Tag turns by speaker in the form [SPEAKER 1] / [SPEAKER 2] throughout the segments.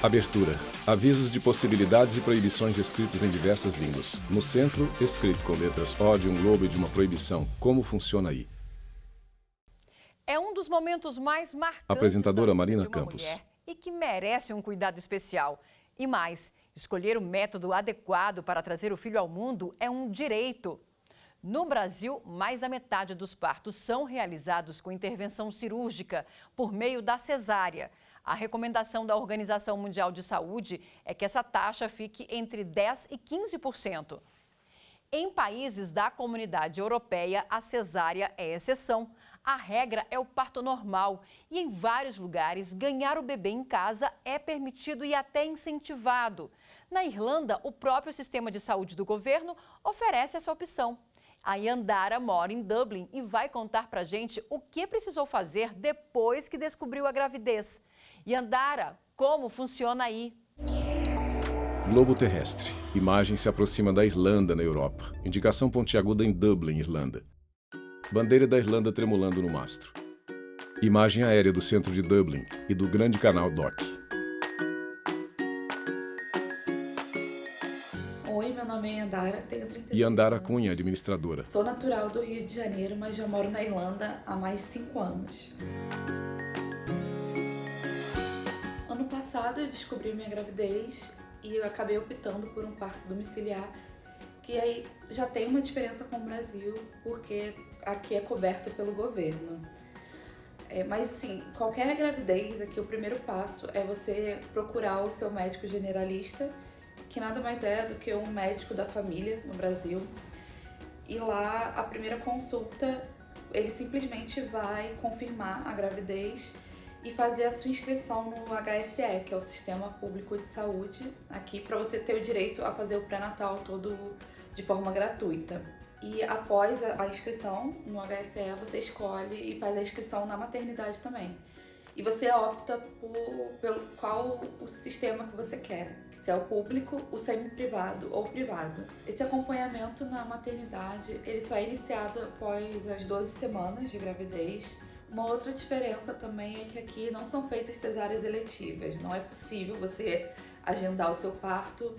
[SPEAKER 1] Abertura. Avisos de possibilidades e proibições escritos em diversas línguas. No centro, escrito com letras O de um globo e de uma proibição. Como funciona aí?
[SPEAKER 2] É um dos momentos mais marcantes
[SPEAKER 1] Apresentadora
[SPEAKER 2] da vida
[SPEAKER 1] Marina
[SPEAKER 2] de uma
[SPEAKER 1] Campos.
[SPEAKER 2] mulher e que merece um cuidado especial. E mais, escolher o método adequado para trazer o filho ao mundo é um direito. No Brasil, mais da metade dos partos são realizados com intervenção cirúrgica por meio da cesárea. A recomendação da Organização Mundial de Saúde é que essa taxa fique entre 10% e 15%. Em países da Comunidade Europeia, a cesárea é exceção. A regra é o parto normal e, em vários lugares, ganhar o bebê em casa é permitido e até incentivado. Na Irlanda, o próprio sistema de saúde do governo oferece essa opção. A Yandara mora em Dublin e vai contar pra gente o que precisou fazer depois que descobriu a gravidez. Yandara, como funciona aí?
[SPEAKER 1] Globo terrestre. Imagem se aproxima da Irlanda, na Europa. Indicação pontiaguda em Dublin, Irlanda. Bandeira da Irlanda tremulando no mastro. Imagem aérea do centro de Dublin e do grande canal Dock.
[SPEAKER 3] Oi, meu nome é Yandara, tenho 32
[SPEAKER 1] Yandara
[SPEAKER 3] anos.
[SPEAKER 1] Cunha, administradora.
[SPEAKER 3] Sou natural do Rio de Janeiro, mas já moro na Irlanda há mais de 5 anos. Ano passado eu descobri minha gravidez e eu acabei optando por um parto domiciliar, que aí já tem uma diferença com o Brasil, porque aqui é coberto pelo governo. Mas assim, qualquer gravidez, aqui o primeiro passo é você procurar o seu médico generalista, que nada mais é do que um médico da família no Brasil. E lá, a primeira consulta, ele simplesmente vai confirmar a gravidez e fazer a sua inscrição no HSE, que é o Sistema Público de Saúde, aqui para você ter o direito a fazer o pré-natal todo de forma gratuita. E após a inscrição no HSE, você escolhe e faz a inscrição na maternidade também. E você opta pelo qual o sistema que você quer, se é o público, o semi-privado ou privado. Esse acompanhamento na maternidade, ele só é iniciado após as 12 semanas de gravidez. Uma outra diferença também é que aqui não são feitas cesáreas eletivas, não é possível você agendar o seu parto.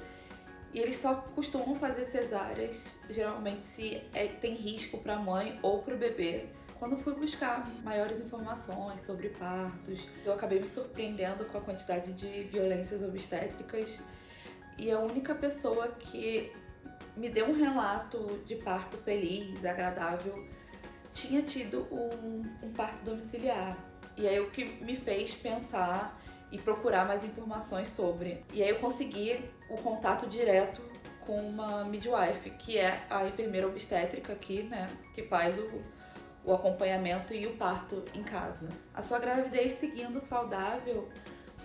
[SPEAKER 3] E eles só costumam fazer cesáreas, geralmente se tem risco para a mãe ou para o bebê. Quando fui buscar maiores informações sobre partos, eu acabei me surpreendendo com a quantidade de violências obstétricas. E a única pessoa que me deu um relato de parto feliz, agradável, tinha tido um parto domiciliar. E aí o que me fez pensar e procurar mais informações sobre. E aí eu consegui o contato direto com uma midwife, que é a enfermeira obstétrica aqui, né, que faz o acompanhamento e o parto em casa. A sua gravidez seguindo saudável,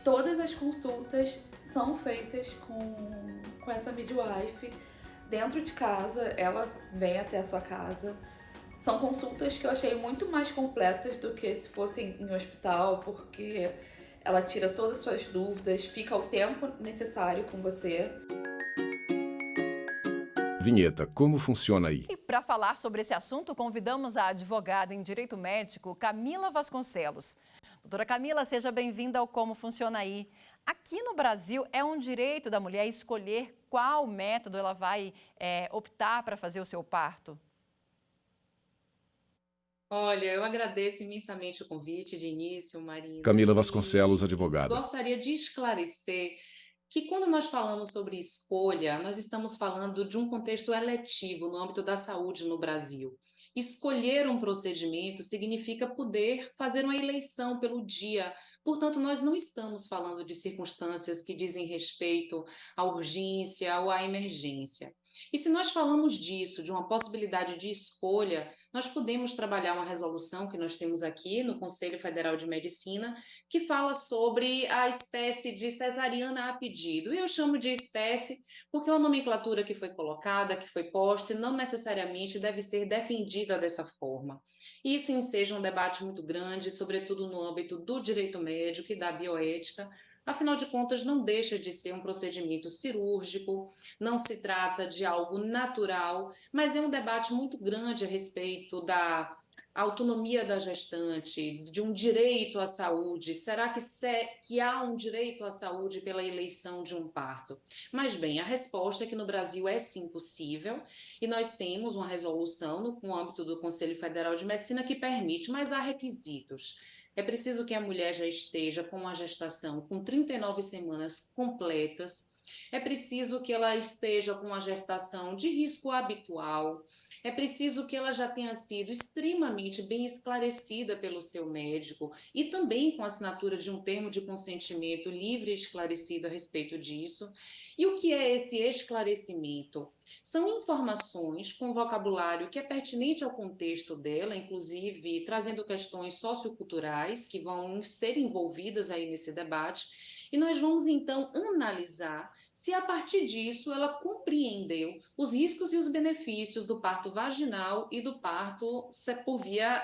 [SPEAKER 3] todas as consultas são feitas com essa midwife dentro de casa, ela vem até a sua casa. São consultas que eu achei muito mais completas do que se fossem em hospital, porque ela tira todas as suas dúvidas, fica o tempo necessário com você.
[SPEAKER 1] Vinheta. Como funciona aí?
[SPEAKER 2] E para falar sobre esse assunto, convidamos a advogada em Direito Médico, Camila Vasconcelos. Doutora Camila, seja bem-vinda ao Como Funciona Aí. Aqui no Brasil, é um direito da mulher escolher qual método ela vai optar para fazer o seu parto?
[SPEAKER 4] Olha, eu agradeço imensamente o convite de início, Marina.
[SPEAKER 1] Camila Vasconcelos,
[SPEAKER 4] E
[SPEAKER 1] advogada.
[SPEAKER 4] gostaria de esclarecer que quando nós falamos sobre escolha, nós estamos falando de um contexto eletivo no âmbito da saúde no Brasil. Escolher um procedimento significa poder fazer uma eleição pelo dia. Portanto, nós não estamos falando de circunstâncias que dizem respeito à urgência ou à emergência. E se nós falamos disso, de uma possibilidade de escolha, nós podemos trabalhar uma resolução que nós temos aqui no Conselho Federal de Medicina, que fala sobre a espécie de cesariana a pedido. E eu chamo de espécie porque é uma nomenclatura que foi colocada, que foi posta, e não necessariamente deve ser defendida dessa forma. Isso enseja um debate muito grande, sobretudo no âmbito do direito médico e da bioética. Afinal de contas, não deixa de ser um procedimento cirúrgico, não se trata de algo natural, mas é um debate muito grande a respeito da a autonomia da gestante, de um direito à saúde? Será que há um direito à saúde pela eleição de um parto? Mas, bem, a resposta é que no Brasil é sim possível, e nós temos uma resolução no âmbito do Conselho Federal de Medicina que permite, mas há requisitos. É preciso que a mulher já esteja com uma gestação com 39 semanas completas, é preciso que ela esteja com uma gestação de risco habitual, é preciso que ela já tenha sido extremamente bem esclarecida pelo seu médico e também com a assinatura de um termo de consentimento livre e esclarecido a respeito disso. E o que é esse esclarecimento? São informações com vocabulário que é pertinente ao contexto dela, inclusive trazendo questões socioculturais que vão ser envolvidas aí nesse debate. E nós vamos então analisar se a partir disso ela compreendeu os riscos e os benefícios do parto vaginal e do parto por via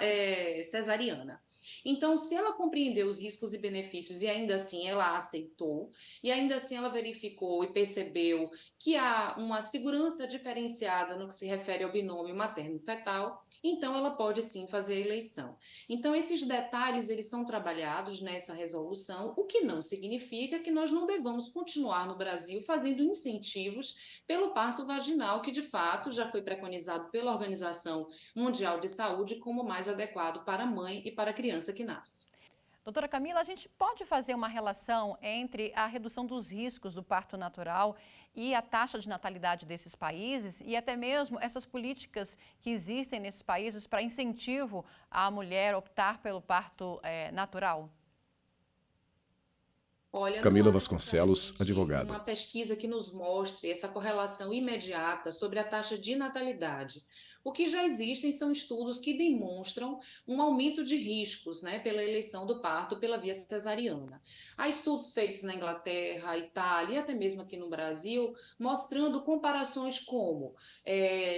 [SPEAKER 4] cesariana. Então, se ela compreendeu os riscos e benefícios e ainda assim ela aceitou, e ainda assim ela verificou e percebeu que há uma segurança diferenciada no que se refere ao binômio materno-fetal, então ela pode sim fazer a eleição. Então, esses detalhes eles são trabalhados nessa resolução, o que não significa que nós não devamos continuar no Brasil fazendo incentivos pelo parto vaginal, que de fato já foi preconizado pela Organização Mundial de Saúde como mais adequado para a mãe e para a criança que nasce.
[SPEAKER 2] Doutora Camila, a gente pode fazer uma relação entre a redução dos riscos do parto natural e a taxa de natalidade desses países e até mesmo essas políticas que existem nesses países para incentivo à mulher optar pelo parto natural?
[SPEAKER 4] Olha, não
[SPEAKER 1] Camila
[SPEAKER 4] há
[SPEAKER 1] Vasconcelos,
[SPEAKER 4] necessariamente
[SPEAKER 1] advogada.
[SPEAKER 4] uma pesquisa que nos mostre essa correlação imediata sobre a taxa de natalidade. O que já existem são estudos que demonstram um aumento de riscos, né, pela eleição do parto pela via cesariana. Há estudos feitos na Inglaterra, Itália e até mesmo aqui no Brasil, mostrando comparações como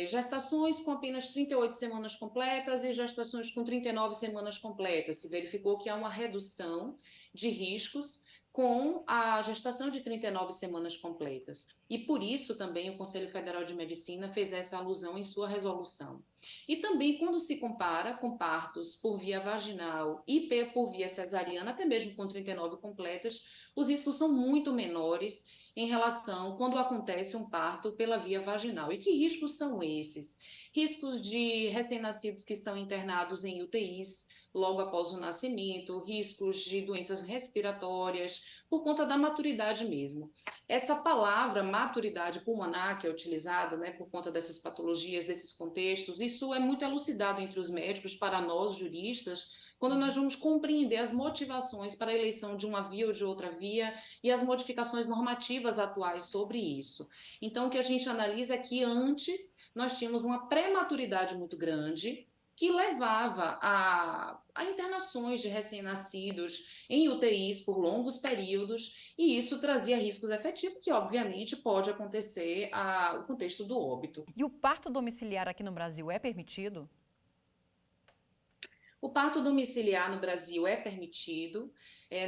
[SPEAKER 4] gestações com apenas 38 semanas completas e gestações com 39 semanas completas. Se verificou que há uma redução de riscos com a gestação de 39 semanas completas. E por isso também o Conselho Federal de Medicina fez essa alusão em sua resolução. E também quando se compara com partos por via vaginal e por via cesariana, até mesmo com 39 completas, os riscos são muito menores em relação quando acontece um parto pela via vaginal. E que riscos são esses? Riscos de recém-nascidos que são internados em UTIs, logo após o nascimento, riscos de doenças respiratórias, por conta da maturidade mesmo. Essa palavra maturidade pulmonar, que é utilizada, né, por conta dessas patologias, desses contextos, isso é muito elucidado entre os médicos, para nós juristas, quando nós vamos compreender as motivações para a eleição de uma via ou de outra via e as modificações normativas atuais sobre isso. Então, o que a gente analisa é que antes nós tínhamos uma prematuridade muito grande, que levava a internações de recém-nascidos em UTIs por longos períodos, e isso trazia riscos efetivos e, obviamente, pode acontecer o contexto do óbito.
[SPEAKER 2] E o parto domiciliar aqui no Brasil é permitido?
[SPEAKER 4] O parto domiciliar no Brasil é permitido,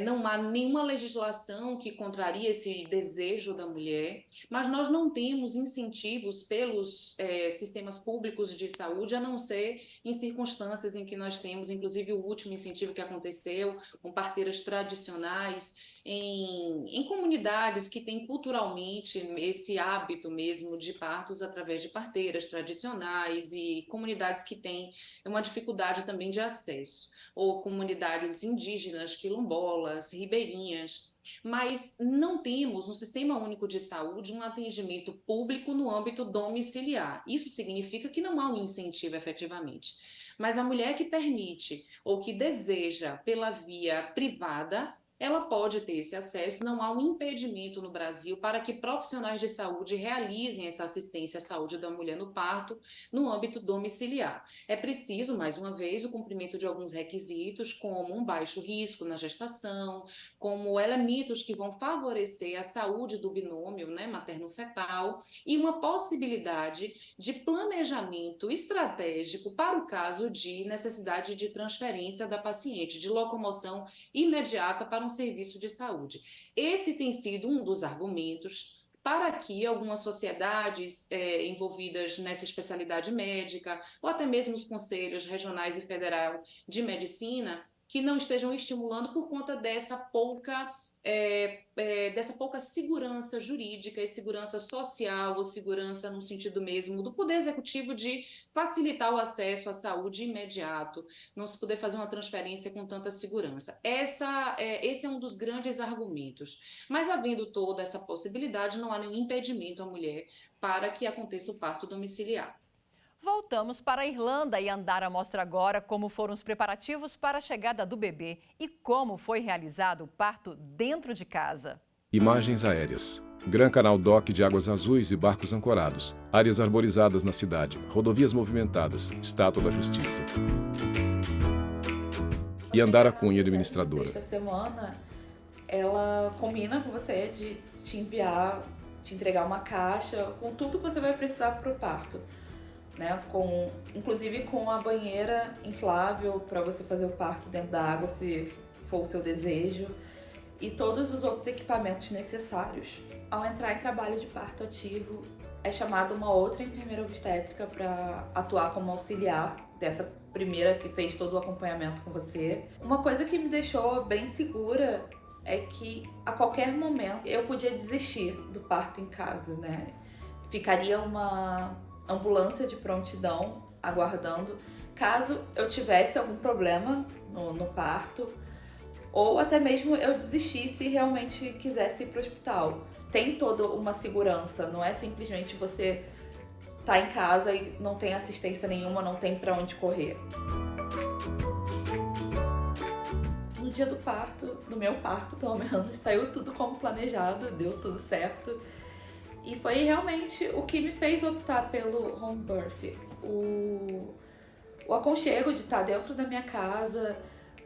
[SPEAKER 4] não há nenhuma legislação que contraria esse desejo da mulher, mas nós não temos incentivos pelos sistemas públicos de saúde, a não ser em circunstâncias em que nós temos, inclusive o último incentivo que aconteceu com parteiras tradicionais, em comunidades que têm culturalmente esse hábito mesmo de partos através de parteiras tradicionais e comunidades que têm uma dificuldade também de acesso, ou comunidades indígenas, quilombolas, ribeirinhas, mas não temos no Sistema Único de Saúde um atendimento público no âmbito domiciliar. Isso significa que não há um incentivo efetivamente. Mas a mulher que permite ou que deseja pela via privada, ela pode ter esse acesso, não há um impedimento no Brasil para que profissionais de saúde realizem essa assistência à saúde da mulher no parto no âmbito domiciliar. É preciso, mais uma vez, o cumprimento de alguns requisitos, como um baixo risco na gestação, como elementos que vão favorecer a saúde do binômio, né, materno-fetal, e uma possibilidade de planejamento estratégico para o caso de necessidade de transferência da paciente, de locomoção imediata para um serviço de saúde. Esse tem sido um dos argumentos para que algumas sociedades envolvidas nessa especialidade médica, ou até mesmo os conselhos regionais e federal de medicina, que não estejam estimulando por conta dessa pouca segurança jurídica e segurança social, ou segurança no sentido mesmo do poder executivo de facilitar o acesso à saúde imediato, não se poder fazer uma transferência com tanta segurança. Esse é um dos grandes argumentos. Mas havendo toda essa possibilidade, não há nenhum impedimento à mulher para que aconteça o parto domiciliar.
[SPEAKER 2] Voltamos para a Irlanda e Andara mostra agora como foram os preparativos para a chegada do bebê e como foi realizado o parto dentro de casa.
[SPEAKER 1] Imagens aéreas. Gran Canal Dock de águas azuis e barcos ancorados. Áreas arborizadas na cidade. Rodovias movimentadas. Estátua da Justiça. E Andara Cunha, administradora.
[SPEAKER 3] Esta semana, ela combina com você de te enviar, te entregar uma caixa com tudo que você vai precisar para o parto. Né, inclusive com a banheira inflável para você fazer o parto dentro da água, se for o seu desejo, e todos os outros equipamentos necessários. Ao entrar em trabalho de parto ativo, é chamada uma outra enfermeira obstétrica para atuar como auxiliar dessa primeira que fez todo o acompanhamento com você. Uma coisa que me deixou bem segura é que a qualquer momento eu podia desistir do parto em casa, né? Ficaria uma ambulância de prontidão aguardando caso eu tivesse algum problema no parto, ou até mesmo eu desistisse e realmente quisesse ir para o hospital. Tem toda uma segurança, não é simplesmente você tá em casa e não tem assistência nenhuma, não tem para onde correr. No dia do parto, do meu parto pelo menos, saiu tudo como planejado, deu tudo certo. E foi realmente o que me fez optar pelo home birth. O aconchego de estar dentro da minha casa,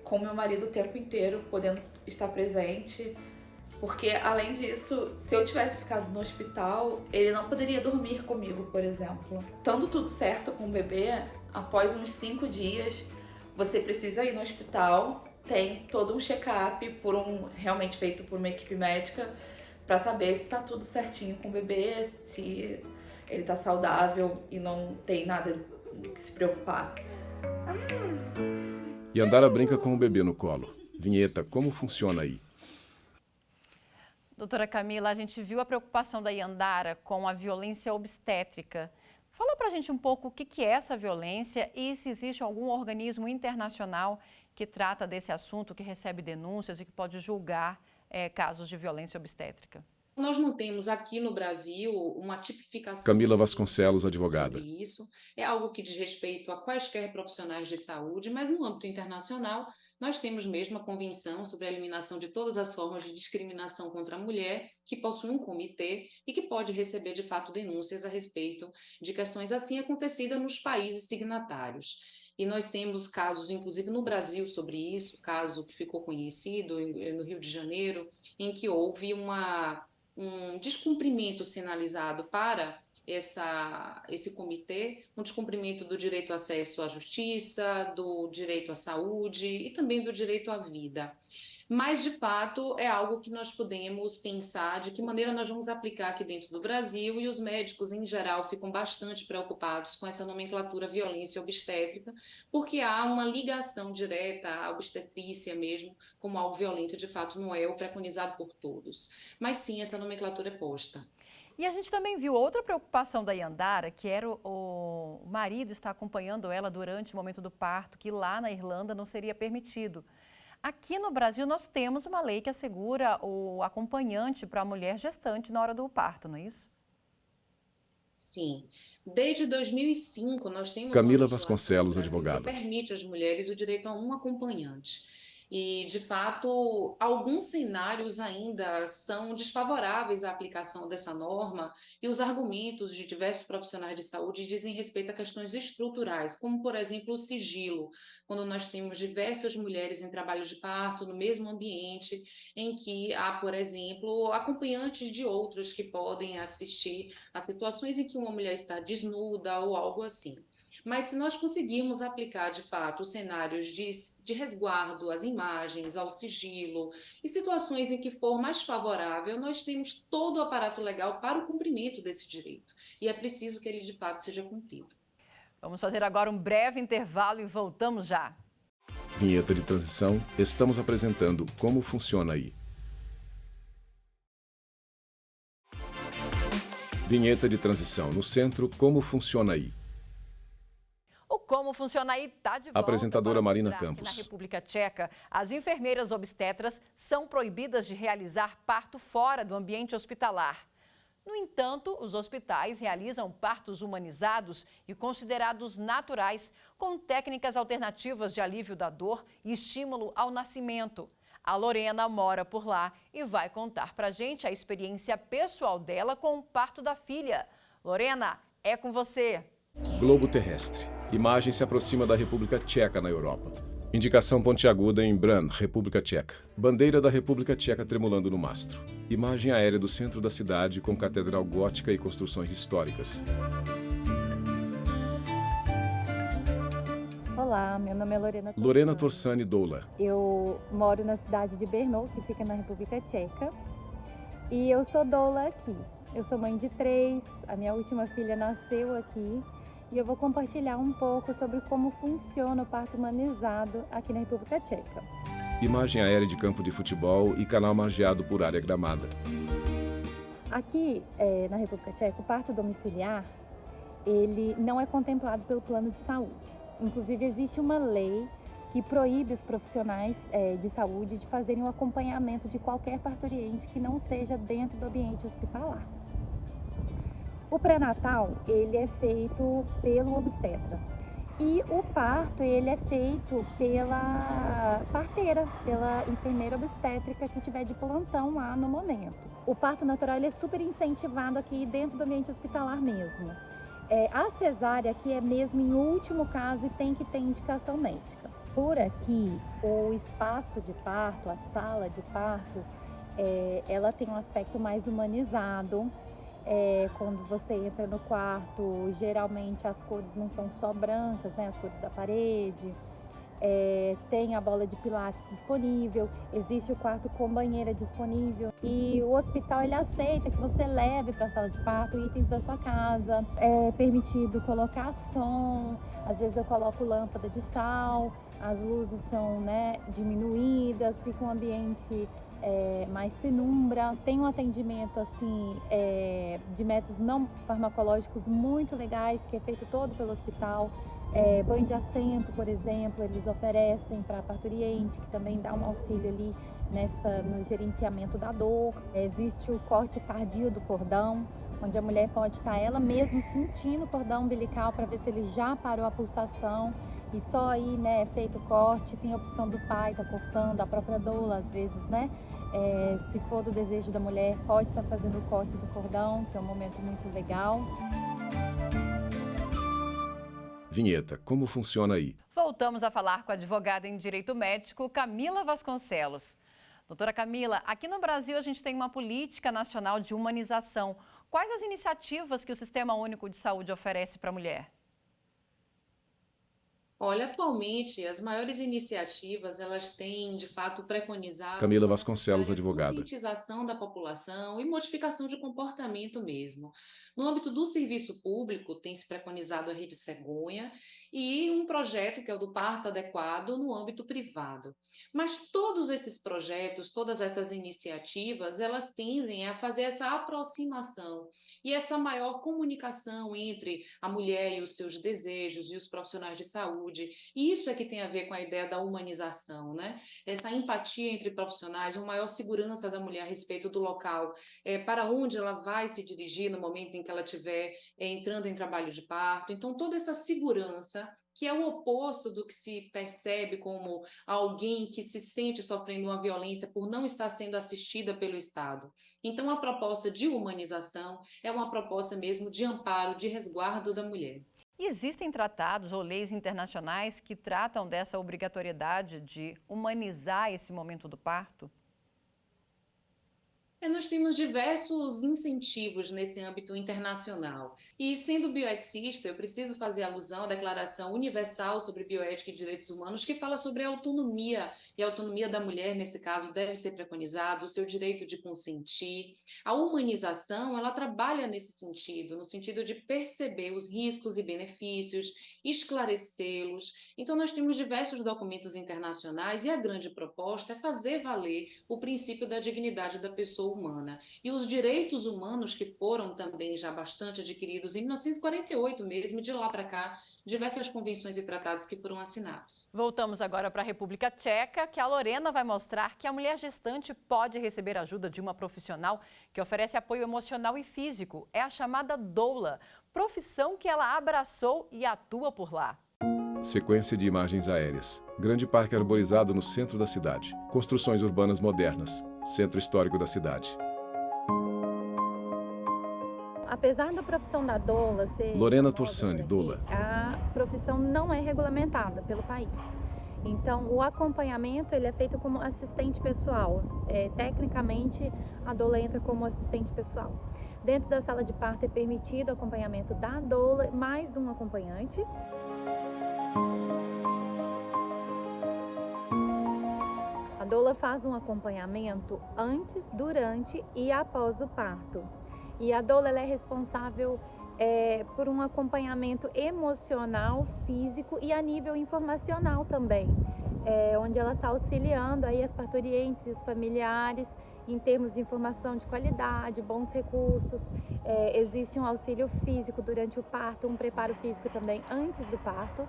[SPEAKER 3] com meu marido o tempo inteiro, podendo estar presente. Porque, além disso, se eu tivesse ficado no hospital, ele não poderia dormir comigo, por exemplo. Estando tudo certo com o bebê, após uns 5 dias, você precisa ir no hospital. Tem todo um check-up realmente feito por uma equipe médica, para saber se está tudo certinho com o bebê, se ele está saudável e não tem nada que se preocupar.
[SPEAKER 1] E Andara brinca com o bebê no colo. Vinheta, como funciona aí?
[SPEAKER 2] Doutora Camila, a gente viu a preocupação da Yandara com a violência obstétrica. Fala pra gente um pouco o que é essa violência e se existe algum organismo internacional que trata desse assunto, que recebe denúncias e que pode julgar casos de violência obstétrica.
[SPEAKER 4] Nós não temos aqui no Brasil uma tipificação.
[SPEAKER 1] Camila Vasconcelos, advogada.
[SPEAKER 4] Sobre isso. É algo que diz respeito a quaisquer profissionais de saúde, mas no âmbito internacional nós temos mesmo a Convenção sobre a Eliminação de Todas as Formas de Discriminação contra a Mulher, que possui um comitê e que pode receber de fato denúncias a respeito de questões assim acontecidas nos países signatários. E nós temos casos, inclusive no Brasil, sobre isso, caso que ficou conhecido no Rio de Janeiro, em que houve um descumprimento sinalizado para esse comitê, um descumprimento do direito ao acesso à justiça, do direito à saúde e também do direito à vida. Mas, de fato, é algo que nós podemos pensar de que maneira nós vamos aplicar aqui dentro do Brasil, e os médicos, em geral, ficam bastante preocupados com essa nomenclatura violência obstétrica, porque há uma ligação direta à obstetrícia mesmo, como algo violento, de fato, não é o preconizado por todos. Mas, sim, essa nomenclatura é posta.
[SPEAKER 2] E a gente também viu outra preocupação da Yandara, que era o marido estar acompanhando ela durante o momento do parto, que lá na Irlanda não seria permitido. Aqui no Brasil nós temos uma lei que assegura o acompanhante para a mulher gestante na hora do parto, não é isso?
[SPEAKER 4] Sim. Desde 2005 nós temos
[SPEAKER 1] Camila
[SPEAKER 4] uma
[SPEAKER 1] Vasconcelos,
[SPEAKER 4] legislação no Brasil
[SPEAKER 1] advogada.
[SPEAKER 4] que permite às mulheres o direito a um acompanhante. E, de fato, alguns cenários ainda são desfavoráveis à aplicação dessa norma, e os argumentos de diversos profissionais de saúde dizem respeito a questões estruturais, como, por exemplo, o sigilo, quando nós temos diversas mulheres em trabalho de parto no mesmo ambiente, em que há, por exemplo, acompanhantes de outras que podem assistir a situações em que uma mulher está desnuda ou algo assim. Mas se nós conseguirmos aplicar, de fato, os cenários de resguardo, as imagens, ao sigilo, e situações em que for mais favorável, nós temos todo o aparato legal para o cumprimento desse direito. E é preciso que ele, de fato, seja cumprido.
[SPEAKER 2] Vamos fazer agora um breve intervalo e voltamos já.
[SPEAKER 1] Vinheta de transição, estamos apresentando Como Funciona Aí. Vinheta de transição, no centro, Como Funciona Aí.
[SPEAKER 2] O Como Funciona Aí está de volta.
[SPEAKER 1] Apresentadora Marina
[SPEAKER 2] Mostrar
[SPEAKER 1] Campos.
[SPEAKER 2] que na República Tcheca, as enfermeiras obstetras são proibidas de realizar parto fora do ambiente hospitalar. No entanto, os hospitais realizam partos humanizados e considerados naturais, com técnicas alternativas de alívio da dor e estímulo ao nascimento. A Lorena mora por lá e vai contar pra gente a experiência pessoal dela com o parto da filha. Lorena, é com você.
[SPEAKER 1] Globo terrestre. Imagem se aproxima da República Tcheca na Europa. Indicação pontiaguda em Bran, República Tcheca. Bandeira da República Tcheca tremulando no mastro. Imagem aérea do centro da cidade com catedral gótica e construções históricas.
[SPEAKER 5] Olá, meu nome é Lorena Torsani.
[SPEAKER 1] Lorena Torsani Doula.
[SPEAKER 5] Eu moro na cidade de Brno, que fica na República Tcheca. E eu sou doula aqui. Eu sou mãe de 3, a minha última filha nasceu aqui. E eu vou compartilhar um pouco sobre como funciona o parto humanizado aqui na República Tcheca.
[SPEAKER 1] Imagem aérea de campo de futebol e canal margeado por área gramada.
[SPEAKER 5] Aqui na República Tcheca, o parto domiciliar, ele não é contemplado pelo plano de saúde. Inclusive, existe uma lei que proíbe os profissionais de saúde de fazerem o acompanhamento de qualquer parturiente que não seja dentro do ambiente hospitalar. O pré-natal, ele é feito pelo obstetra. E o parto, ele é feito pela parteira, pela enfermeira obstétrica que tiver de plantão lá no momento. O parto natural, ele é super incentivado aqui dentro do ambiente hospitalar mesmo. A cesárea aqui é mesmo em último caso e tem que ter indicação médica. Por aqui, o espaço de parto, a sala de parto, ela tem um aspecto mais humanizado. Quando você entra no quarto, geralmente as cores não são só brancas, né? As cores da parede. Tem a bola de pilates disponível, existe o quarto com banheira disponível e o hospital ele aceita que você leve para a sala de parto itens da sua casa. É permitido colocar som, às vezes eu coloco lâmpada de sal, as luzes são diminuídas, fica um ambiente mais penumbra. Tem um atendimento assim de métodos não farmacológicos muito legais que é feito todo pelo hospital. Banho de assento, por exemplo, eles oferecem para parturiente, que também dá um auxílio ali no gerenciamento da dor. Existe o corte tardio do cordão, onde a mulher pode estar ela mesma sentindo o cordão umbilical para ver se ele já parou a pulsação. E só aí, é feito o corte. Tem a opção do pai estar cortando, a própria doula, às vezes, se for do desejo da mulher, pode estar fazendo o corte do cordão, que é um momento muito legal.
[SPEAKER 1] Vinheta, como funciona aí?
[SPEAKER 2] Voltamos a falar com a advogada em direito médico, Camila Vasconcelos. Doutora Camila, aqui no Brasil a gente tem uma política nacional de humanização. Quais as iniciativas que o Sistema Único de Saúde oferece para a mulher?
[SPEAKER 4] Olha, atualmente, as maiores iniciativas, elas têm, de fato, preconizado
[SPEAKER 1] Camila
[SPEAKER 4] uma
[SPEAKER 1] Vasconcelos,
[SPEAKER 4] necessária
[SPEAKER 1] advogada.
[SPEAKER 4] conscientização da população e modificação de comportamento mesmo. No âmbito do serviço público, tem se preconizado a Rede Cegonha e um projeto que é o do parto adequado no âmbito privado. Mas todos esses projetos, todas essas iniciativas, elas tendem a fazer essa aproximação e essa maior comunicação entre a mulher e os seus desejos e os profissionais de saúde. E isso é que tem a ver com a ideia da humanização, né? Essa empatia entre profissionais, uma maior segurança da mulher a respeito do local, para onde ela vai se dirigir no momento em que ela estiver entrando em trabalho de parto. Então, toda essa segurança, que é o oposto do que se percebe como alguém que se sente sofrendo uma violência por não estar sendo assistida pelo Estado. Então, a proposta de humanização é uma proposta mesmo de amparo, de resguardo da mulher.
[SPEAKER 2] E existem tratados ou leis internacionais que tratam dessa obrigatoriedade de humanizar esse momento do parto?
[SPEAKER 4] Nós temos diversos incentivos nesse âmbito internacional. E, sendo bioeticista, eu preciso fazer alusão à Declaração Universal sobre Bioética e Direitos Humanos, que fala sobre a autonomia, e a autonomia da mulher, nesse caso, deve ser preconizado, o seu direito de consentir. A humanização, ela trabalha nesse sentido, no sentido de perceber os riscos e benefícios, esclarecê-los. Então, nós temos diversos documentos internacionais e a grande proposta é fazer valer o princípio da dignidade da pessoa humana. E os direitos humanos que foram também já bastante adquiridos em 1948 mesmo, e de lá para cá, diversas convenções e tratados que foram assinados.
[SPEAKER 2] Voltamos agora para a República Tcheca, que a Lorena vai mostrar que a mulher gestante pode receber ajuda de uma profissional que oferece apoio emocional e físico. É a chamada doula, profissão que ela abraçou e atua por lá.
[SPEAKER 1] Sequência de imagens aéreas. Grande parque arborizado no centro da cidade. Construções urbanas modernas. Centro histórico da cidade.
[SPEAKER 5] Apesar da profissão da doula ser...
[SPEAKER 1] Lorena Torsani, doula.
[SPEAKER 5] A profissão não é regulamentada pelo país. Então, o acompanhamento ele é feito como assistente pessoal. Tecnicamente, a doula entra como assistente pessoal. Dentro da sala de parto é permitido o acompanhamento da doula, mais um acompanhante. A doula faz um acompanhamento antes, durante e após o parto. E a doula ela é responsável por um acompanhamento emocional, físico e a nível informacional também, onde ela está auxiliando aí as parturientes e os familiares em termos de informação de qualidade, bons recursos. Existe um auxílio físico durante o parto, um preparo físico também antes do parto.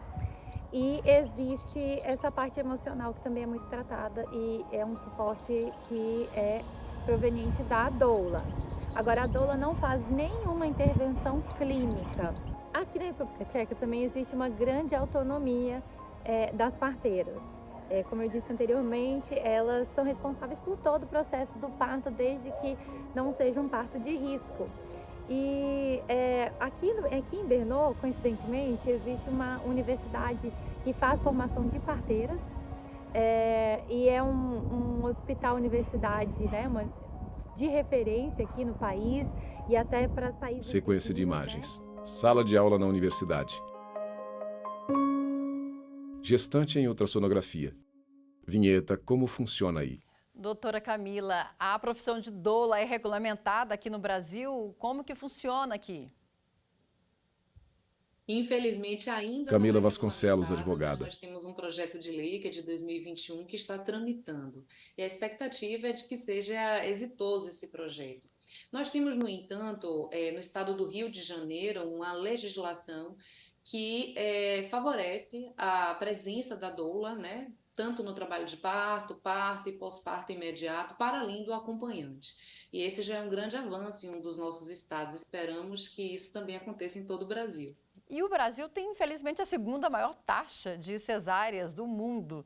[SPEAKER 5] E existe essa parte emocional que também é muito tratada e é um suporte que é proveniente da doula. Agora, a doula não faz nenhuma intervenção clínica. Aqui na República Tcheca também existe uma grande autonomia das parteiras. Como eu disse anteriormente, elas são responsáveis por todo o processo do parto, desde que não seja um parto de risco. E aqui em Brno, coincidentemente, existe uma universidade que faz formação de parteiras e é um hospital universidade, né, de referência aqui no país e até para países...
[SPEAKER 1] Sequência de imagens. Sala de aula na universidade. Gestante em ultrassonografia. Vinheta Como Funciona Aí.
[SPEAKER 2] Doutora Camila, a profissão de doula é regulamentada aqui no Brasil? Como que funciona aqui?
[SPEAKER 4] Infelizmente, ainda
[SPEAKER 1] Camila
[SPEAKER 4] não é
[SPEAKER 1] Vasconcelos,
[SPEAKER 4] regulamentada,
[SPEAKER 1] advogada.
[SPEAKER 4] Nós temos um projeto de lei que é de 2021 que está tramitando. E a expectativa é de que seja exitoso esse projeto. Nós temos, no entanto, no estado do Rio de Janeiro, uma legislação que favorece a presença da doula, né? Tanto no trabalho de parto, parto e pós-parto imediato, para além do acompanhante. E esse já é um grande avanço em um dos nossos estados. Esperamos que isso também aconteça em todo o Brasil.
[SPEAKER 2] E o Brasil tem, infelizmente, a segunda maior taxa de cesáreas do mundo.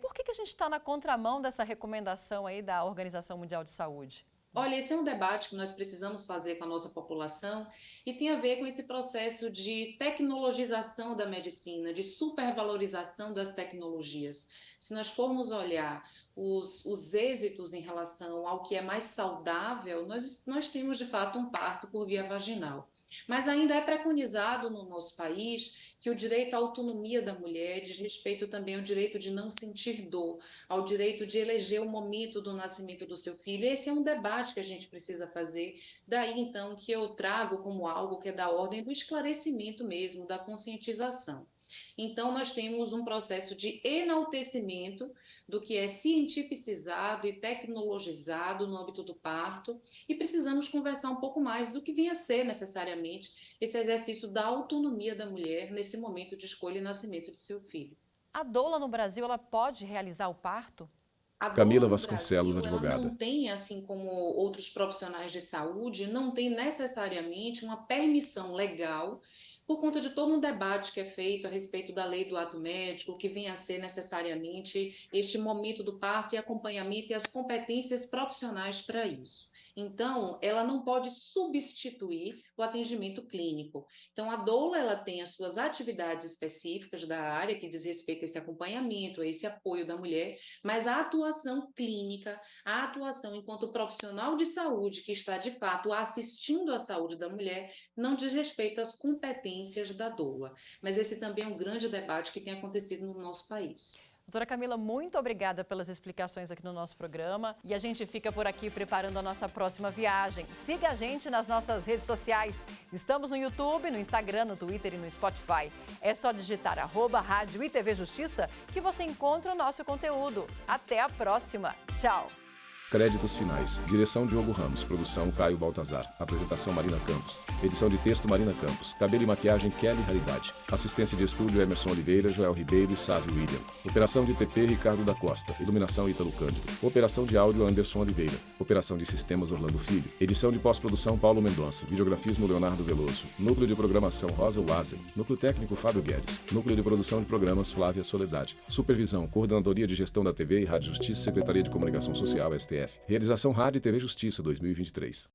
[SPEAKER 2] Por que a gente está na contramão dessa recomendação aí da Organização Mundial de Saúde?
[SPEAKER 4] Olha, esse é um debate que nós precisamos fazer com a nossa população e tem a ver com esse processo de tecnologização da medicina, de supervalorização das tecnologias. Se nós formos olhar os êxitos em relação ao que é mais saudável, nós temos de fato um parto por via vaginal. Mas ainda é preconizado no nosso país que o direito à autonomia da mulher diz respeito também ao direito de não sentir dor, ao direito de eleger o momento do nascimento do seu filho. Esse é um debate que a gente precisa fazer, daí então que eu trago como algo que é da ordem do esclarecimento mesmo, da conscientização. Então, nós temos um processo de enaltecimento do que é cientificizado e tecnologizado no âmbito do parto e precisamos conversar um pouco mais do que vinha a ser necessariamente esse exercício da autonomia da mulher nesse momento de escolha e nascimento de seu filho.
[SPEAKER 2] A doula no Brasil, ela pode realizar o parto?
[SPEAKER 1] Camila Vasconcelos, advogada.
[SPEAKER 4] Ela não tem, assim como outros profissionais de saúde, não tem necessariamente uma permissão legal por conta de todo um debate que é feito a respeito da lei do ato médico, que vem a ser necessariamente este momento do parto e acompanhamento e as competências profissionais para isso. Então, ela não pode substituir o atendimento clínico. Então, a doula ela tem as suas atividades específicas da área que diz respeito a esse acompanhamento, a esse apoio da mulher, mas a atuação clínica, a atuação enquanto profissional de saúde que está de fato assistindo à saúde da mulher, não diz respeito às competências da doula. Mas esse também é um grande debate que tem acontecido no nosso país.
[SPEAKER 2] Doutora Camila, muito obrigada pelas explicações aqui no nosso programa. E a gente fica por aqui preparando a nossa próxima viagem. Siga a gente nas nossas redes sociais. Estamos no YouTube, no Instagram, no Twitter e no Spotify. É só digitar @Rádio e TV Justiça que você encontra o nosso conteúdo. Até a próxima. Tchau.
[SPEAKER 1] Créditos finais. Direção Diogo Ramos. Produção Caio Baltazar. Apresentação Marina Campos. Edição de texto Marina Campos. Cabelo e maquiagem Kelly Raridade. Assistência de estúdio Emerson Oliveira, Joel Ribeiro e Sávio William. Operação de TP Ricardo da Costa. Iluminação Ítalo Cândido. Operação de áudio Anderson Oliveira. Operação de sistemas Orlando Filho. Edição de pós-produção Paulo Mendonça. Videografismo Leonardo Veloso. Núcleo de programação Rosa Wazen. Núcleo técnico Fábio Guedes. Núcleo de produção de programas Flávia Soledade. Supervisão Coordenadoria de Gestão da TV e Rádio Justiça, Secretaria de Comunicação Social, STF. Realização Rádio e TV Justiça 2023.